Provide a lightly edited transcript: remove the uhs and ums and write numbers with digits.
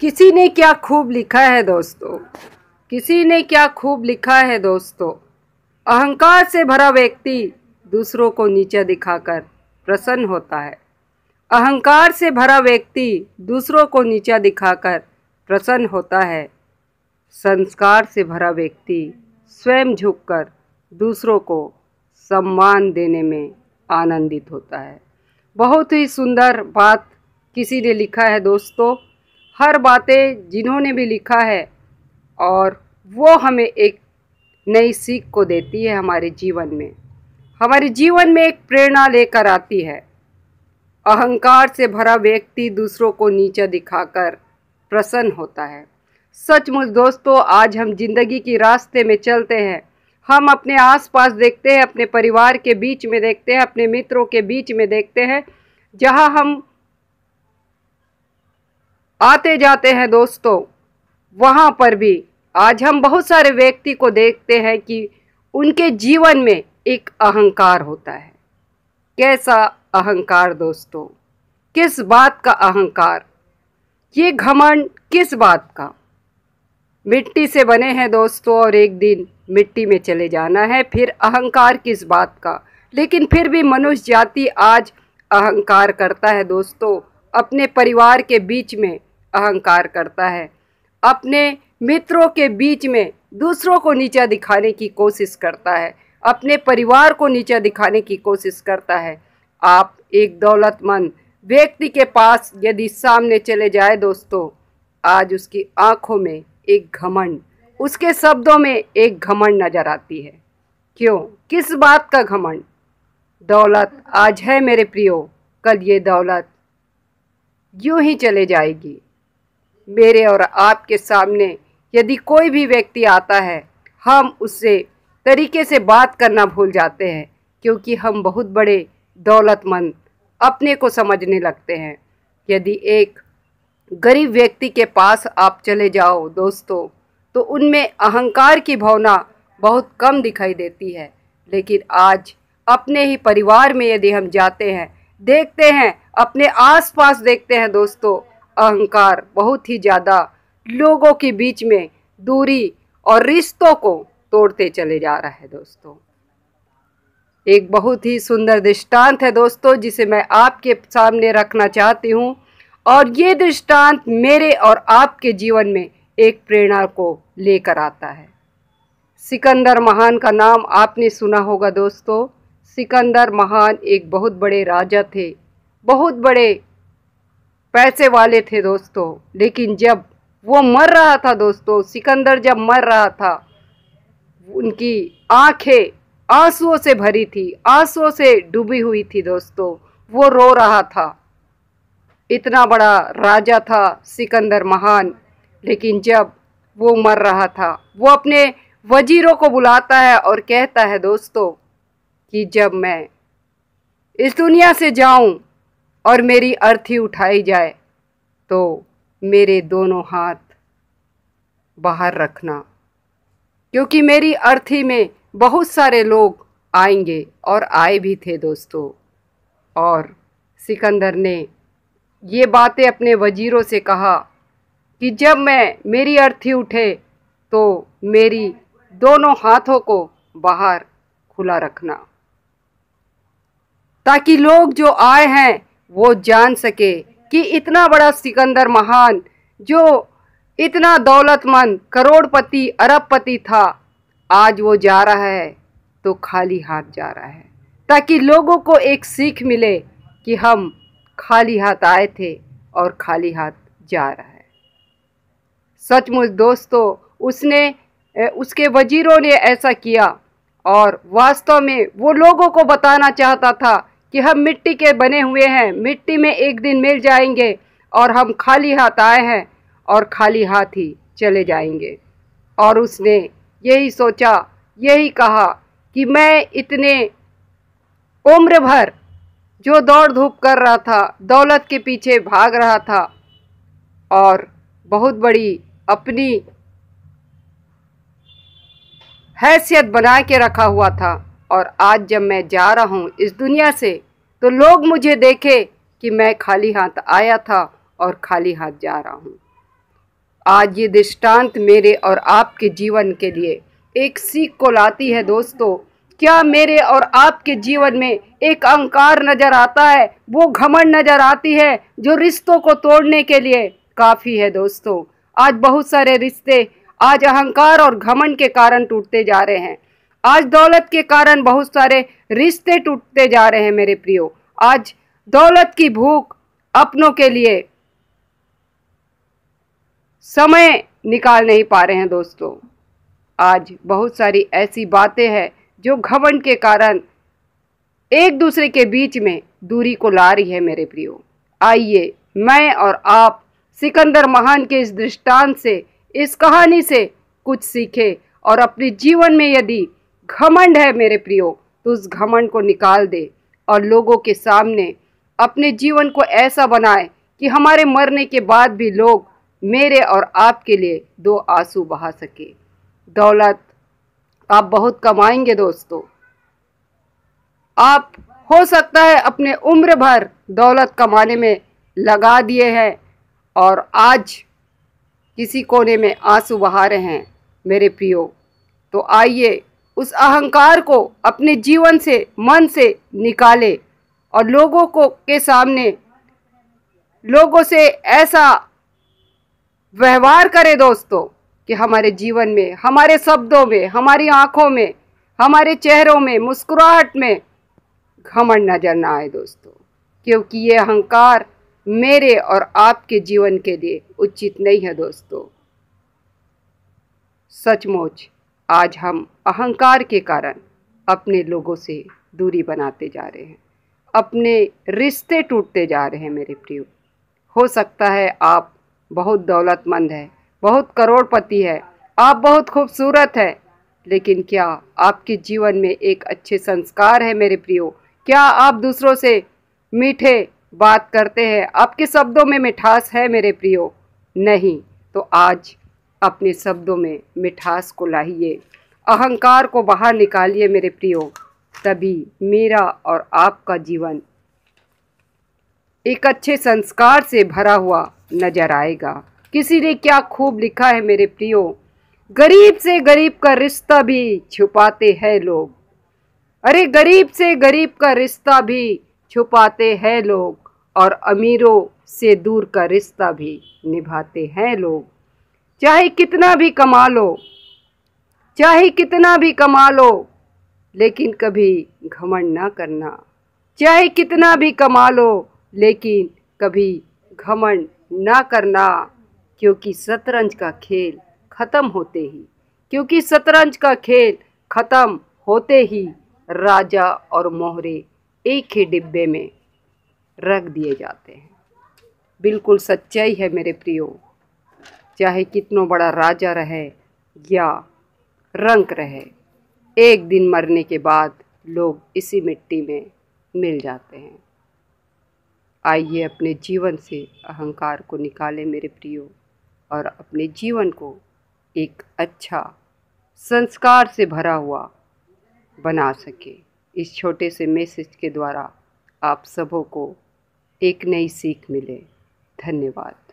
किसी ने क्या खूब लिखा है दोस्तों, किसी ने क्या खूब लिखा है दोस्तों। अहंकार से भरा व्यक्ति दूसरों को नीचा दिखाकर प्रसन्न होता है। अहंकार से भरा व्यक्ति दूसरों को नीचा दिखाकर प्रसन्न होता है। संस्कार से भरा व्यक्ति स्वयं झुककर दूसरों को सम्मान देने में आनंदित होता है। बहुत ही सुंदर बात किसी ने लिखा है दोस्तों। हर बातें जिन्होंने भी लिखा है और वो हमें एक नई सीख को देती है। हमारे जीवन में एक प्रेरणा लेकर आती है। अहंकार से भरा व्यक्ति दूसरों को नीचा दिखाकर प्रसन्न होता है। सचमुच दोस्तों, आज हम जिंदगी की रास्ते में चलते हैं। हम अपने आसपास देखते हैं, अपने परिवार के बीच में देखते हैं, अपने मित्रों के बीच में देखते हैं, जहां हम आते जाते हैं दोस्तों, वहां पर भी आज हम बहुत सारे व्यक्ति को देखते हैं कि उनके जीवन में एक अहंकार होता है। कैसा अहंकार दोस्तों? किस बात का अहंकार? ये घमंड किस बात का? मिट्टी से बने हैं दोस्तों और एक दिन मिट्टी में चले जाना है। फिर अहंकार किस बात का? लेकिन फिर भी मनुष्य जाति आज अहंकार करता है दोस्तों। अपने परिवार के बीच में अहंकार करता है, अपने मित्रों के बीच में दूसरों को नीचा दिखाने की कोशिश करता है, अपने परिवार को नीचा दिखाने की कोशिश करता है। आप एक दौलतमंद व्यक्ति के पास यदि सामने चले जाए दोस्तों, आज उसकी आंखों में एक घमंड, उसके शब्दों में एक घमंड नजर आती है। क्यों? किस बात का घमंड? दौलत आज है मेरे प्रियो, कल ये दौलत यूं ही चले जाएगी। मेरे और आपके सामने यदि कोई भी व्यक्ति आता है, हम उससे तरीके से बात करना भूल जाते हैं, क्योंकि हम बहुत बड़े दौलतमंद अपने को समझने लगते हैं। यदि एक गरीब व्यक्ति के पास आप चले जाओ दोस्तों, तो उनमें अहंकार की भावना बहुत कम दिखाई देती है। लेकिन आज अपने ही परिवार में यदि हम जाते हैं, देखते हैं, अपने आसपास देखते हैं दोस्तों, अहंकार बहुत ही ज़्यादा लोगों के बीच में दूरी और रिश्तों को तोड़ते चले जा रहा है दोस्तों। एक बहुत ही सुंदर दृष्टांत है दोस्तों, जिसे मैं आपके सामने रखना चाहती हूँ, और ये दृष्टांत मेरे और आपके जीवन में एक प्रेरणा को लेकर आता है। सिकंदर महान का नाम आपने सुना होगा दोस्तों। सिकंदर महान एक बहुत बड़े राजा थे, बहुत बड़े पैसे वाले थे दोस्तों। लेकिन जब वो मर रहा था दोस्तों, सिकंदर जब मर रहा था, उनकी आंखें आंसुओं से भरी थी, आंसुओं से डूबी हुई थी दोस्तों। वो रो रहा था। इतना बड़ा राजा था सिकंदर महान, लेकिन जब वो मर रहा था, वो अपने वजीरों को बुलाता है और कहता है दोस्तों कि जब मैं इस दुनिया से जाऊं और मेरी अर्थी उठाई जाए, तो मेरे दोनों हाथ बाहर रखना, क्योंकि मेरी अर्थी में बहुत सारे लोग आएंगे, और आए भी थे दोस्तों। और सिकंदर ने ये बातें अपने वजीरों से कहा कि जब मेरी अर्थी उठे तो मेरी दोनों हाथों को बाहर खुला रखना, ताकि लोग जो आए हैं वो जान सके कि इतना बड़ा सिकंदर महान, जो इतना दौलतमंद करोड़पति अरबपति था, आज वो जा रहा है तो खाली हाथ जा रहा है, ताकि लोगों को एक सीख मिले कि हम खाली हाथ आए थे और खाली हाथ जा रहा है। सचमुच दोस्तों, उसके वजीरों ने ऐसा किया, और वास्तव में वो लोगों को बताना चाहता था कि हम मिट्टी के बने हुए हैं, मिट्टी में एक दिन मिल जाएंगे, और हम खाली हाथ आए हैं और खाली हाथ ही चले जाएंगे। और उसने यही सोचा, यही कहा कि मैं इतने उम्र भर जो दौड़ धूप कर रहा था, दौलत के पीछे भाग रहा था, और बहुत बड़ी अपनी हैसियत बना के रखा हुआ था, और आज जब मैं जा रहा हूँ इस दुनिया से, तो लोग मुझे देखे कि मैं खाली हाथ आया था और खाली हाथ जा रहा हूँ। आज ये दृष्टांत मेरे और आपके जीवन के लिए एक सीख को लाती है दोस्तों। क्या मेरे और आपके जीवन में एक अहंकार नजर आता है, वो घमंड नजर आती है जो रिश्तों को तोड़ने के लिए काफी है दोस्तों। आज बहुत सारे रिश्ते आज अहंकार और घमंड के कारण टूटते जा रहे हैं। आज दौलत के कारण बहुत सारे रिश्ते टूटते जा रहे हैं मेरे प्रियो। आज दौलत की भूख, अपनों के लिए समय निकाल नहीं पा रहे हैं दोस्तों। आज बहुत सारी ऐसी बातें हैं जो घमंड के कारण एक दूसरे के बीच में दूरी को ला रही है मेरे प्रियो। आइए मैं और आप सिकंदर महान के इस दृष्टांत से, इस कहानी से कुछ सीखे और अपने जीवन में यदि घमंड है मेरे प्रियो तो उस घमंड को निकाल दे और लोगों के सामने अपने जीवन को ऐसा बनाए कि हमारे मरने के बाद भी लोग मेरे और आपके लिए दो आंसू बहा सके। दौलत आप बहुत कमाएंगे दोस्तों, आप हो सकता है अपने उम्र भर दौलत कमाने में लगा दिए हैं और आज किसी कोने में आंसू बहा रहे हैं मेरे प्रियो। तो आइए उस अहंकार को अपने जीवन से, मन से निकाले और लोगों को के सामने लोगों से ऐसा व्यवहार करें दोस्तों कि हमारे जीवन में, हमारे शब्दों में, हमारी आंखों में, हमारे चेहरों में, मुस्कुराहट में घमंड नजर ना आए दोस्तों। क्योंकि ये अहंकार मेरे और आपके जीवन के लिए उचित नहीं है दोस्तों। सचमुच आज हम अहंकार के कारण अपने लोगों से दूरी बनाते जा रहे हैं, अपने रिश्ते टूटते जा रहे हैं मेरे प्रियो। हो सकता है आप बहुत दौलतमंद है, बहुत करोड़पति है, आप बहुत खूबसूरत है, लेकिन क्या आपके जीवन में एक अच्छे संस्कार है मेरे प्रियो? क्या आप दूसरों से मीठे बात करते हैं? आपके शब्दों में मिठास है मेरे प्रियो? नहीं, तो आज अपने शब्दों में मिठास को लाइए, अहंकार को बाहर निकालिए मेरे प्रियो। तभी मेरा और आपका जीवन एक अच्छे संस्कार से भरा हुआ नजर आएगा। किसी ने क्या खूब लिखा है मेरे प्रियो, गरीब से गरीब का रिश्ता भी छुपाते हैं लोग। अरे गरीब से गरीब का रिश्ता भी छुपाते हैं लोग और अमीरों से दूर का रिश्ता भी निभाते हैं लोग। चाहे कितना भी कमा लो, चाहे कितना भी कमा लो, लेकिन कभी घमंड ना करना। चाहे कितना भी कमा लो, लेकिन कभी घमंड ना करना। क्योंकि शतरंज का खेल ख़त्म होते ही, क्योंकि शतरंज का खेल ख़त्म होते ही राजा और मोहरे एक ही डिब्बे में रख दिए जाते हैं। बिल्कुल सच्चाई है मेरे प्रियो। चाहे कितना बड़ा राजा रहे या रंक रहे, एक दिन मरने के बाद लोग इसी मिट्टी में मिल जाते हैं। आइए अपने जीवन से अहंकार को निकालें मेरे प्रियो और अपने जीवन को एक अच्छा संस्कार से भरा हुआ बना सके। इस छोटे से मैसेज के द्वारा आप सबों को एक नई सीख मिले। धन्यवाद।